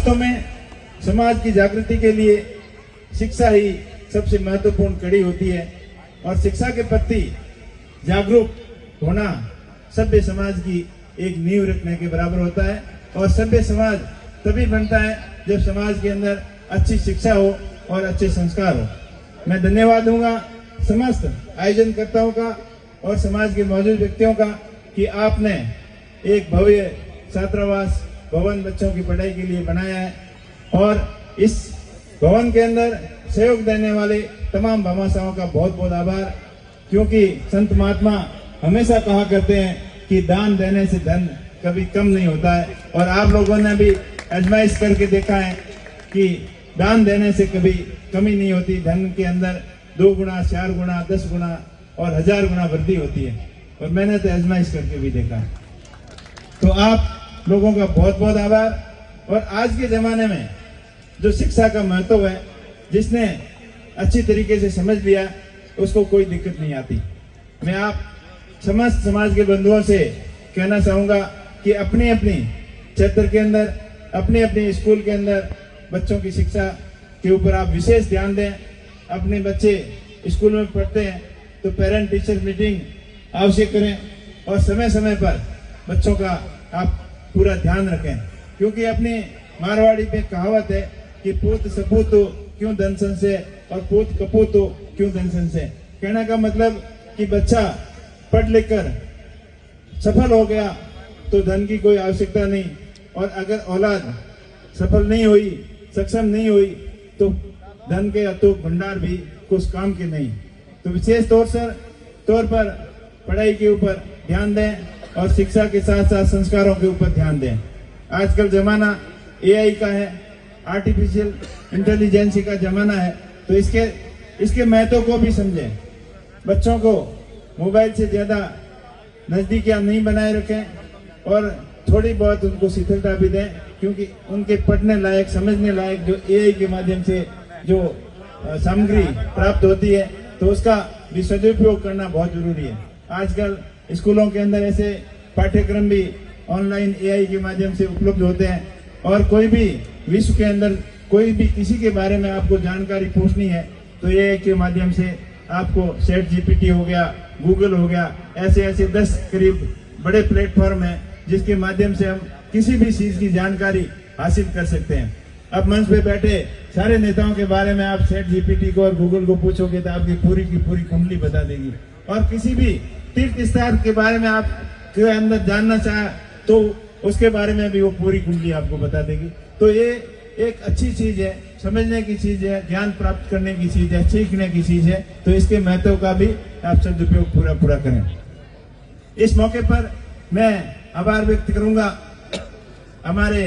वास्तव में समाज की जागृति के लिए शिक्षा ही सबसे महत्वपूर्ण कड़ी होती है और शिक्षा के प्रति जागरूक होना सभ्य समाज की एक नींव रखने के बराबर होता है। और सभ्य समाज तभी बनता है जब समाज के अंदर अच्छी शिक्षा हो और अच्छे संस्कार हो। मैं धन्यवाद दूंगा समस्त आयोजनकर्ताओं का और समाज के मौजूद व्यक्तियों का कि आपने एक भव्य छात्रावास भवन बच्चों की पढ़ाई के लिए बनाया है और इस भवन के अंदर सहयोग देने वाले तमाम भामाशाहों का बहुत बहुत आभार, क्योंकि संत महात्मा हमेशा कहा करते हैं कि दान देने से धन कभी कम नहीं होता है। और आप लोगों ने भी आजमाइश करके देखा है कि दान देने से कभी कमी नहीं होती, धन के अंदर 2 गुना 4 गुना 10 गुना और 1000 गुना वृद्धि होती है। और मैंने तो आजमाइश करके भी देखा है। तो आप लोगों का बहुत बहुत आभार। और आज के जमाने में जो शिक्षा का महत्व है, जिसने अच्छी तरीके से समझ लिया उसको कोई दिक्कत नहीं आती। मैं आप समस्त समाज के बंधुओं से कहना चाहूँगा कि अपनी अपनी क्षेत्र के अंदर अपने अपने स्कूल के अंदर बच्चों की शिक्षा के ऊपर आप विशेष ध्यान दें। अपने बच्चे स्कूल में पढ़ते हैं तो पेरेंट टीचर मीटिंग आवश्यक करें और समय समय पर बच्चों का आप पूरा ध्यान रखें, क्योंकि अपनी मारवाड़ी में कहावत है कि पूत सपूत तो क्यों धन संशय और पूत कपूत तो क्यों धन संशय। कहने का मतलब कि बच्चा पढ़ लिख कर सफल हो गया तो धन की कोई आवश्यकता नहीं, और अगर औलाद सफल नहीं हुई, सक्षम नहीं हुई, तो धन के अतुक भंडार भी कुछ काम के नहीं। तो विशेष तौर पर पढ़ाई के ऊपर ध्यान दें और शिक्षा के साथ साथ संस्कारों के ऊपर ध्यान दें। आजकल जमाना AI का है, आर्टिफिशियल इंटेलिजेंस का जमाना है, तो इसके महत्व को भी समझें। बच्चों को मोबाइल से ज़्यादा नज़दीकियाँ नहीं बनाए रखें और थोड़ी बहुत उनको शिथिलता भी दें, क्योंकि उनके पढ़ने लायक समझने लायक जो AI के माध्यम से जो सामग्री प्राप्त होती है तो उसका भी सदुपयोग करना बहुत जरूरी है। आजकल स्कूलों के अंदर ऐसे पाठ्यक्रम भी ऑनलाइन AI के माध्यम से उपलब्ध होते हैं, और कोई भी विश्व के अंदर कोई भी किसी के बारे में आपको जानकारी पूछनी है तो AI के माध्यम से आपको ChatGPT हो गया, गूगल हो गया, ऐसे 10 करीब बड़े प्लेटफॉर्म हैं जिसके माध्यम से हम किसी भी चीज़ की जानकारी हासिल कर सकते हैं। अब मंच पे बैठे सारे नेताओं के बारे में आप ChatGPT को और गूगल को पूछोगे तो आपकी पूरी की पूरी कुंडली बता देगी, और किसी भी तीर्थ स्थान के बारे में आप के अंदर जानना चाहे तो उसके बारे में भी वो पूरी कुंडली आपको बता देगी। तो ये एक अच्छी चीज है, समझने की चीज है, ज्ञान प्राप्त करने की चीज है, सीखने की चीज है, तो इसके महत्व का भी आप सदुपयोग पूरा करें। इस मौके पर मैं आभार व्यक्त करूंगा हमारे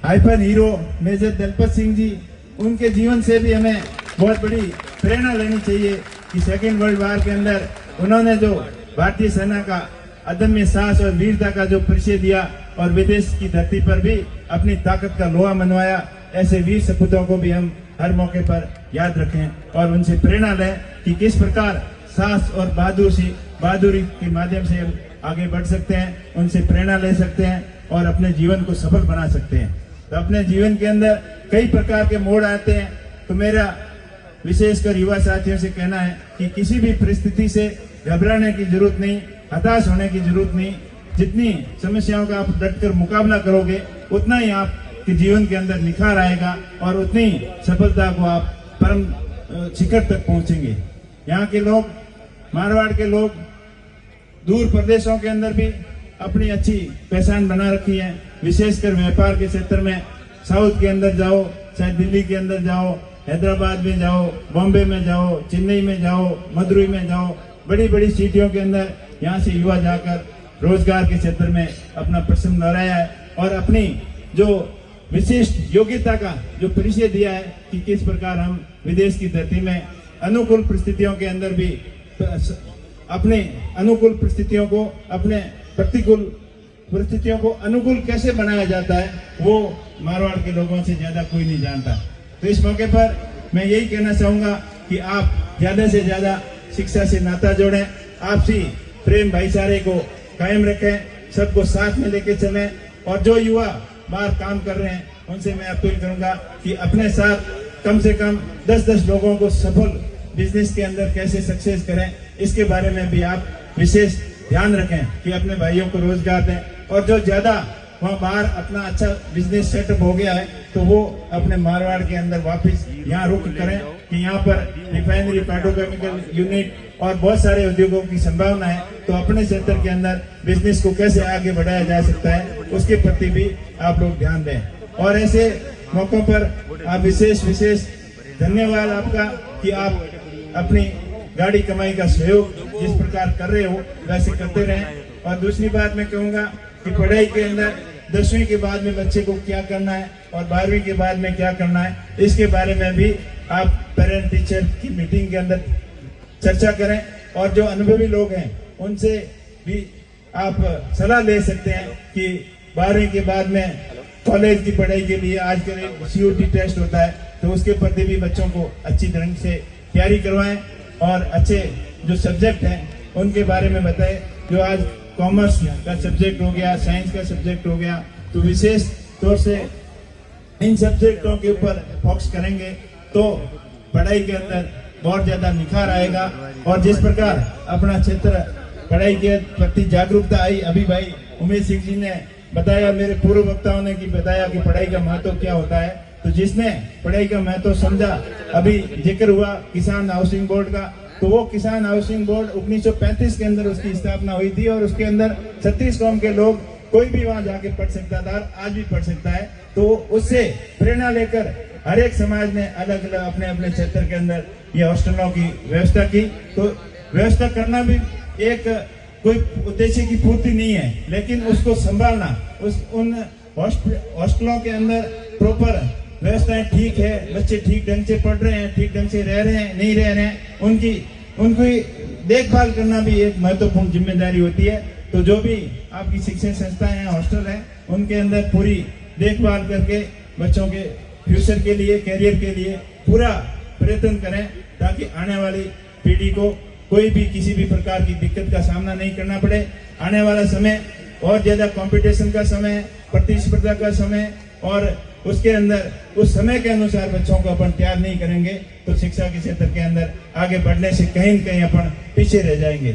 hyphen hero major Dalpat Singh ji. उनके जीवन से भी हमें बहुत बड़ी प्रेरणा लेनी चाहिए कि सेकेंड वर्ल्ड वॉर के अंदर उन्होंने जो भारतीय सेना का अदम्य साहस और वीरता का जो परिचय दिया और विदेश की धरती पर भी अपनी ताकत का लोहा मनवाया। ऐसे वीर सपूतों को भी हम हर मौके पर याद रखें और उनसे प्रेरणा लें कि किस प्रकार साहस और बहादुरी के माध्यम से हम आगे बढ़ सकते हैं, उनसे प्रेरणा ले सकते हैं और अपने जीवन को सफल बना सकते हैं। तो अपने जीवन के अंदर कई प्रकार के मोड़ आते हैं, तो मेरा विशेषकर युवा साथियों से कहना है कि किसी भी परिस्थिति से घबराने की जरूरत नहीं, हताश होने की जरूरत नहीं। जितनी समस्याओं का आप डटकर मुकाबला करोगे उतना ही आपके जीवन के अंदर निखार आएगा और उतनी सफलता को आप परम शिखर तक पहुंचेंगे। यहाँ के लोग, मारवाड़ के लोग दूर प्रदेशों के अंदर भी अपनी अच्छी पहचान बना रखी है, विशेषकर व्यापार के क्षेत्र में। साउथ के अंदर जाओ, चाहे दिल्ली के अंदर जाओ, हैदराबाद में जाओ, बॉम्बे में जाओ, चेन्नई में जाओ, मदुरई में जाओ, बड़ी बड़ी सिटियों के अंदर यहाँ से युवा जाकर रोजगार के क्षेत्र में अपना प्रश्न लहराया है और अपनी जो विशिष्ट योग्यता का जो परिचय दिया है कि किस प्रकार हम विदेश की धरती में अनुकूल परिस्थितियों के अंदर भी अपने अनुकूल परिस्थितियों को, अपने प्रतिकूल परिस्थितियों को अनुकूल कैसे बनाया जाता है, वो मारवाड़ के लोगों से ज्यादा कोई नहीं जानता। तो इस मौके पर मैं यही कहना चाहूंगा कि आप ज्यादा से ज्यादा शिक्षा से नाता जोड़ें, आपसी प्रेम भाईचारे को कायम रखें, सबको साथ में लेके चलें, और जो युवा बाहर काम कर रहे हैं उनसे मैं अपील करूंगा कि अपने साथ कम से कम 10-10 लोगों को सफल बिजनेस के अंदर कैसे सक्सेस करें, इसके बारे में भी आप विशेष ध्यान रखें कि अपने भाइयों को रोजगार दें। और जो ज्यादा वहाँ बाहर अपना अच्छा बिजनेस सेटअप हो गया है तो वो अपने मारवाड़ के अंदर वापस यहाँ रुक करें कि यहाँ पर रिफाइनरी, पेट्रोकेमिकल यूनिट और बहुत सारे उद्योगों की संभावना है। तो अपने क्षेत्र के अंदर बिजनेस को कैसे आगे बढ़ाया जा सकता है उसके प्रति भी आप लोग ध्यान दें। और ऐसे मौकों पर आप विशेष धन्यवाद आपका कि आप अपनी गाड़ी कमाई का सहयोग जिस प्रकार कर रहे हो वैसे करते रहें। और दूसरी बात मैं कहूँगा कि पढ़ाई के अंदर 10वीं के बाद में बच्चे को क्या करना है और 12वीं के बाद में क्या करना है, इसके बारे में भी आप पेरेंट टीचर की मीटिंग के अंदर चर्चा करें। और जो अनुभवी लोग हैं उनसे भी आप सलाह ले सकते हैं कि 12वीं के बाद में कॉलेज की पढ़ाई के लिए आजकल CUT टेस्ट होता है तो उसके प्रति भी बच्चों को अच्छी ढंग से तैयारी करवाएं और अच्छे जो सब्जेक्ट हैं उनके बारे में बताएं। जो आज कॉमर्स का सब्जेक्ट हो गया, साइंस का सब्जेक्ट हो गया, तो विशेष तौर से इन सब्जेक्टों के ऊपर फोकस करेंगे तो पढ़ाई के अंदर बहुत ज्यादा निखार आएगा। और जिस प्रकार अपना क्षेत्र पढ़ाई के प्रति जागरूकता आई, अभी भाई उमेश सिंह जी ने बताया, मेरे पूर्व वक्ताओं ने बताया कि पढ़ाई का महत्व क्या होता है। तो जिसने पढ़ाई का महत्व समझा, अभी जिक्र हुआ किसान हाउसिंग बोर्ड का, तो वो किसान हाउसिंग बोर्ड 1935 के अंदर उसकी स्थापना हुई थी और उसके अंदर 36 कौम के लोग कोई भी वहां जाके पढ़ सकता था, आज भी पढ़ सकता है। तो उससे प्रेरणा लेकर हर एक समाज ने अलग अलग अपने अपने क्षेत्र के अंदर ये हॉस्टलों की व्यवस्था की। तो व्यवस्था करना भी एक कोई उद्देश्य की पूर्ति नहीं है, लेकिन उसको संभालना, उन हॉस्टलों के अंदर प्रॉपर व्यवस्थाएं ठीक है, बच्चे ठीक ढंग से पढ़ रहे हैं, ठीक ढंग से रह रहे हैं, नहीं रह रहे हैं, उनकी देखभाल करना भी एक महत्वपूर्ण जिम्मेदारी होती है। तो जो भी आपकी शिक्षण संस्थाएं हैं, हॉस्टल हैं, उनके अंदर पूरी देखभाल करके बच्चों के फ्यूचर के लिए, कैरियर के लिए पूरा प्रयत्न करें ताकि आने वाली पीढ़ी को कोई भी किसी भी प्रकार की दिक्कत का सामना नहीं करना पड़े। आने वाला समय और ज्यादा कंपटीशन का समय, प्रतिस्पर्धा का समय, और उसके अंदर उस समय के अनुसार बच्चों को अपन तैयार नहीं करेंगे तो शिक्षा के क्षेत्र के अंदर आगे बढ़ने से कहीं न कहीं अपन पीछे रह जाएंगे।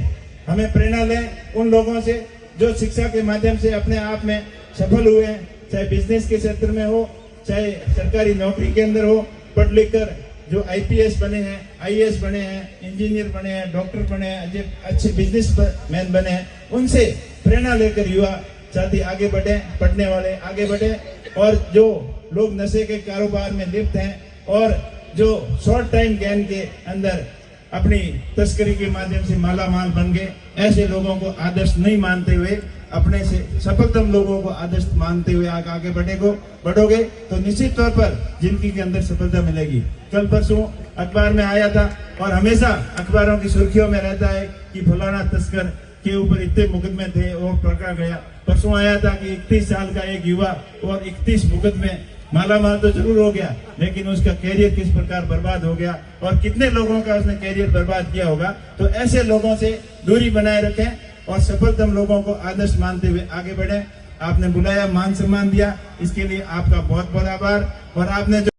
हमें प्रेरणा लें उन लोगों से जो शिक्षा के माध्यम से अपने आप में सफल हुए हैं, चाहे बिजनेस के क्षेत्र में हो, चाहे सरकारी नौकरी के अंदर हो, पढ़ लिख कर जो IPS बने हैं, IAS बने हैं, इंजीनियर बने हैं, डॉक्टर बने हैं, अच्छे बिजनेसमैन बने हैं, उनसे प्रेरणा लेकर युवा साथी आगे बढ़े, पढ़ने वाले आगे बढ़े। और जो लोग नशे के कारोबार में लिप्त हैं और जो शॉर्ट टाइम गेन के अंदर अपनी तस्करी के माध्यम से माला माल बन गए, ऐसे लोगों को आदर्श नहीं मानते हुए, अपने से सफलतम लोगों को आदर्श मानते हुए आगे बढ़ोगे तो निश्चित तौर पर जिंदगी के अंदर सफलता मिलेगी। कल परसों अखबार में आया था और हमेशा अखबारों की सुर्खियों में रहता है कि फलाना तस्कर के ऊपर इतने मुकदमे थे और पकड़ा गया। परसों आया था कि 31 साल का एक युवा और 31 मुकदमे, माला माल तो जरूर हो गया लेकिन उसका कैरियर किस प्रकार बर्बाद हो गया और कितने लोगों का उसने कैरियर बर्बाद किया होगा। तो ऐसे लोगों से दूरी बनाए रखें और सफलतम लोगों को आदर्श मानते हुए आगे बढ़ें। आपने बुलाया, मान सम्मान दिया, इसके लिए आपका बहुत बहुत आभार। और आपने जो